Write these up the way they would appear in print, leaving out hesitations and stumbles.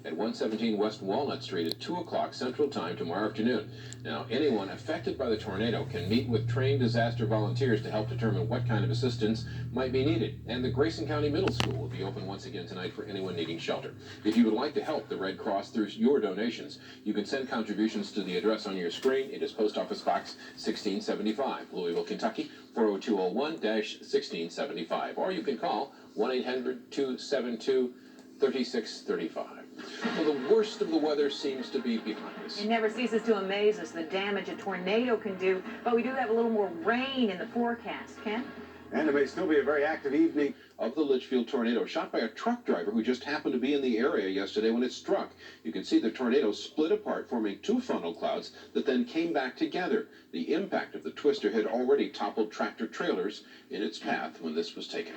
At 117 West Walnut Street at 2 o'clock Central Time tomorrow afternoon. Now, anyone affected by the tornado can meet with trained disaster volunteers to help determine what kind of assistance might be needed. And the Grayson County Middle School will be open once again tonight for anyone needing shelter. If you would like to help the Red Cross through your donations, you can send contributions to the address on your screen. It is Post Office Box 1675, Louisville, Kentucky, 40201-1675. Or you can call 1-800-272-3635. Well, the worst of the weather seems to be behind us. It never ceases to amaze us, the damage a tornado can do, but we do have a little more rain in the forecast. Ken? And it may still be a very active evening of the Leitchfield tornado, shot by a truck driver who just happened to be in the area yesterday when it struck. You can see the tornado split apart, forming two funnel clouds that then came back together. The impact of the twister had already toppled tractor trailers in its path when this was taken.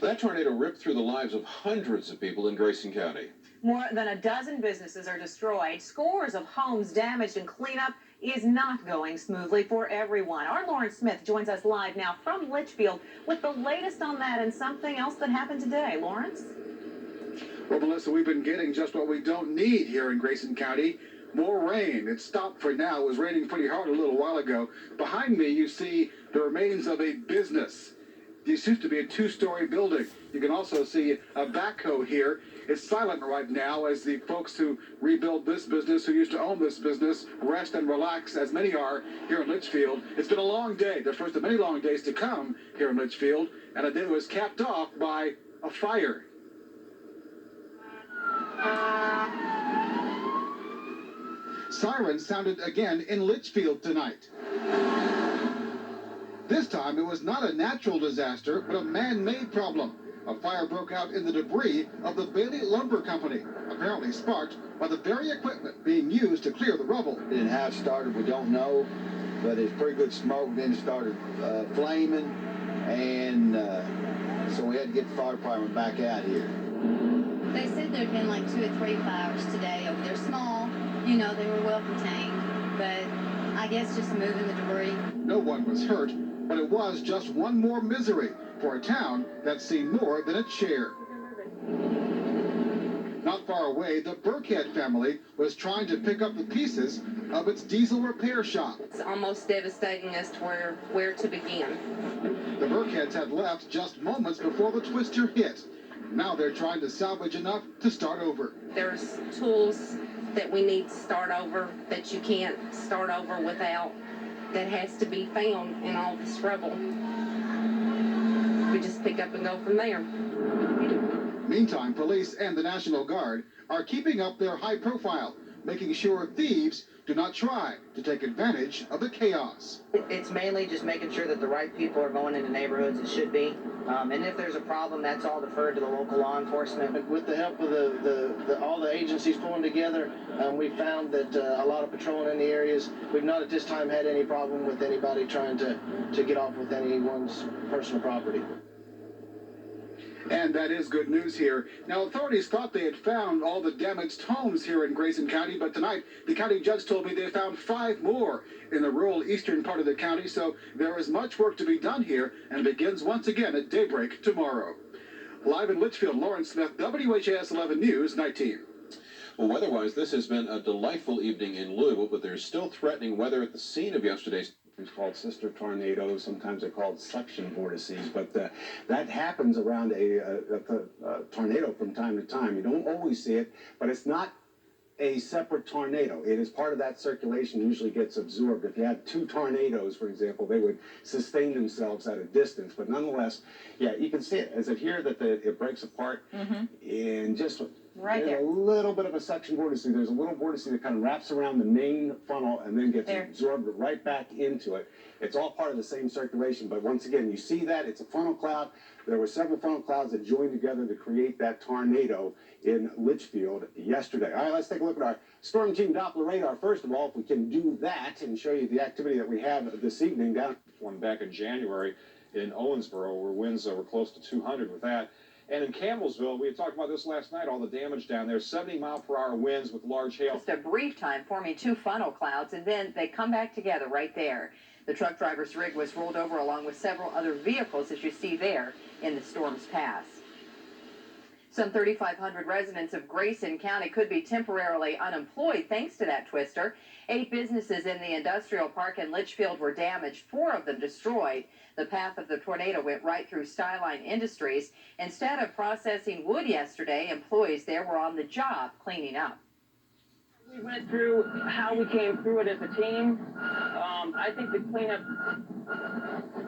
That tornado ripped through the lives of hundreds of people in Grayson County. More than a dozen businesses are destroyed, scores of homes damaged, and cleanup is not going smoothly for everyone. Our Lauren Smith joins us live now from Leitchfield with the latest on that and something else that happened today. Lawrence? Well, Melissa, we've been getting just what we don't need here in Grayson County. More rain. It stopped for now. It was raining pretty hard a little while ago. Behind me, you see the remains of a business. This used to be a two-story building. You can also see a backhoe here. It's silent right now as the folks who rebuild this business, who used to own this business, rest and relax, as many are here in Leitchfield. It's been a long day, the first of many long days to come here in Leitchfield, and a day was capped off by a fire. Sirens sounded again in Leitchfield tonight. This time it was not a natural disaster, but a man-made problem. A fire broke out in the debris of the Bailey Lumber Company, apparently sparked by the very equipment being used to clear the rubble. And how it started, we don't know, but it's pretty good smoke. Then it started flaming, and so we had to get the fire department back out here. They said there'd been like 2 or 3 fires today over there. Small, you know, they were well contained, but I guess just moving the debris. No one was hurt, but it was just one more misery for a town that's seen more than its share. Not far away, the Burkhead family was trying to pick up the pieces of its diesel repair shop. It's almost devastating as to where to begin. The Burkheads had left just moments before the twister hit. Now they're trying to salvage enough to start over. There's tools that we need to start over that you can't start over without, that has to be found in all this rubble. We just pick up and go from there. Meantime, police and the National Guard are keeping up their high profile, making sure thieves do not try to take advantage of the chaos. It's mainly just making sure that the right people are going into neighborhoods it should be. And if there's a problem, that's all deferred to the local law enforcement. With the help of all the agencies pulling together, we found that a lot of patrolling in the areas. We've not at this time had any problem with anybody trying to get off with anyone's personal property. And that is good news here. Now, authorities thought they had found all the damaged homes here in Grayson County, but tonight the county judge told me they found 5 more in the rural eastern part of the county, so there is much work to be done here, and it begins once again at daybreak tomorrow. Live in Leitchfield, Lauren Smith, WHAS 11 News 19. Well, weather-wise, this has been a delightful evening in Louisville, but there's still threatening weather at the scene of yesterday's. It's called sister tornadoes. Sometimes they're called suction vortices, but that happens around a tornado from time to time. You don't always see it, but it's not a separate tornado. It is part of that circulation, usually gets absorbed. If you had 2 tornadoes, for example, they would sustain themselves at a distance, but nonetheless, yeah, you can see it. Is it here that it breaks apart? And just Right there. a little bit of a suction vortice. There's a little vortice that kind of wraps around the main funnel and then gets absorbed right back into it. It's all part of the same circulation, but once again, you see that it's a funnel cloud. There were several funnel clouds that joined together to create that tornado in Leitchfield yesterday. All right, let's take a look at our Storm Team Doppler radar. First of all, if we can do that and show you the activity that we have this evening down. One back in January in Owensboro, where winds were close to 200 with that. And in Campbellsville, we had talked about this last night, all the damage down there, 70-mile-per-hour winds with large hail. Just a brief time forming 2 funnel clouds, and then they come back together right there. The truck driver's rig was rolled over along with several other vehicles, as you see there in the storm's path. Some 3,500 residents of Grayson County could be temporarily unemployed thanks to that twister. 8 businesses in the industrial park in Leitchfield were damaged, 4 of them destroyed. The path of the tornado went right through Skyline Industries. Instead of processing wood yesterday, employees there were on the job cleaning up. We went through how we came through it as a team. I think the cleanup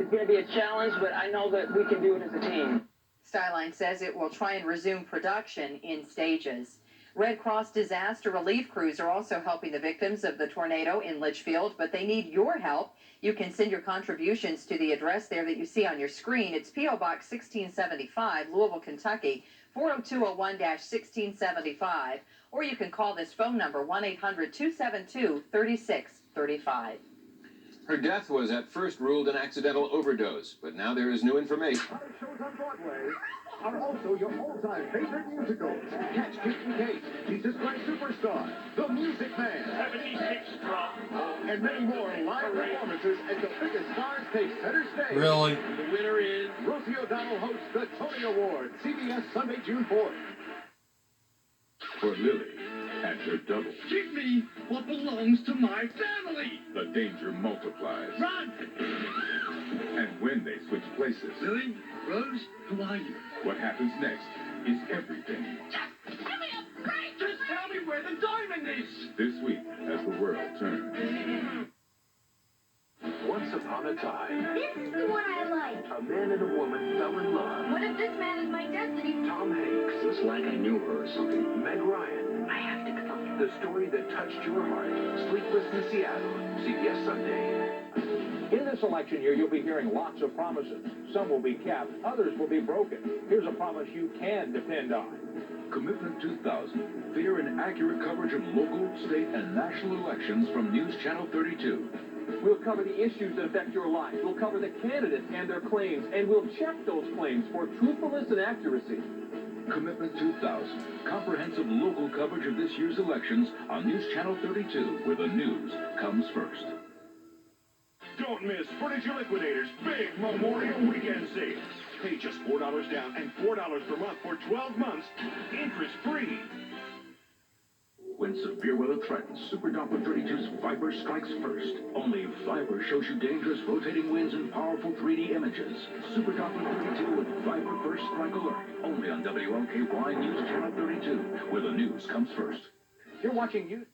is going to be a challenge, but I know that we can do it as a team. Skyline says it will try and resume production in stages. Red Cross disaster relief crews are also helping the victims of the tornado in Leitchfield, but they need your help. You can send your contributions to the address there that you see on your screen. It's P.O. Box 1675, Louisville, Kentucky, 40201-1675. Or you can call this phone number, 1-800-272-3635. Her death was at first ruled an accidental overdose, but now there is new information. Our shows on Broadway are also your all-time favorite musicals. Catch Kitchen Kate, Jesus Christ Superstar, The Music Man, 76 Strong, and many more live performances as the biggest stars take center stage. Really? The winner is Rosie O'Donnell hosts the Tony Award, CBS Sunday, June 4th. For Lily and her double. Give me what belongs to my family. The danger multiplies. Run! And when they switch places, Lily, Rose, who are you? what happens next is everything. Just give me a break! Just tell me where the diamond is! This week, as the world turns. Once upon a time, This is the one I like. a man and a woman fell in love. What if this man is my destiny? Tom Hanks. It's like I knew her or something. Meg Ryan. I have to go. The story that touched your heart. Sleepless in Seattle. CBS Sunday. In this election year, you'll be hearing lots of promises. Some will be kept, others will be broken. Here's a promise you can depend on. Commitment 2000. Fair and accurate coverage of local, state, and national elections from News Channel 32. We'll cover the issues that affect your life. We'll cover the candidates and their claims, and we'll check those claims for truthfulness and accuracy. Commitment 2000. Comprehensive local coverage of this year's elections on News Channel 32, where the news comes first. Don't miss Furniture Liquidators' big Memorial Weekend sale. Pay just $4 down and $4 per month for 12 months, interest-free. When severe weather threatens, Super Doppler 32's Viper strikes first. Only Viper shows you dangerous rotating winds and powerful 3D images. Super Doppler 32 with Viper First Strike Alert. Only on WLKY News Channel 32, where the news comes first. You're watching you.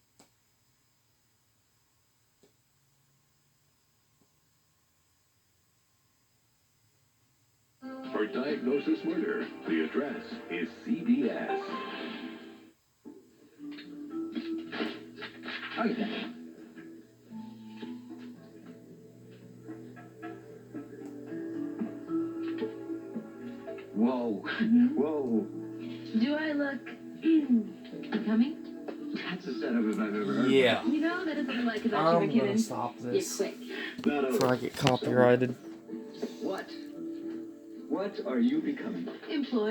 For diagnosis murder, the address is CBS. Okay. Whoa. Whoa. Do I look becoming? That's a setup if I've ever heard. Yeah. You know, that is what I like about you, I'm McKinnon. gonna stop this You're quick. before I get copyrighted. What? What are you becoming? Employed.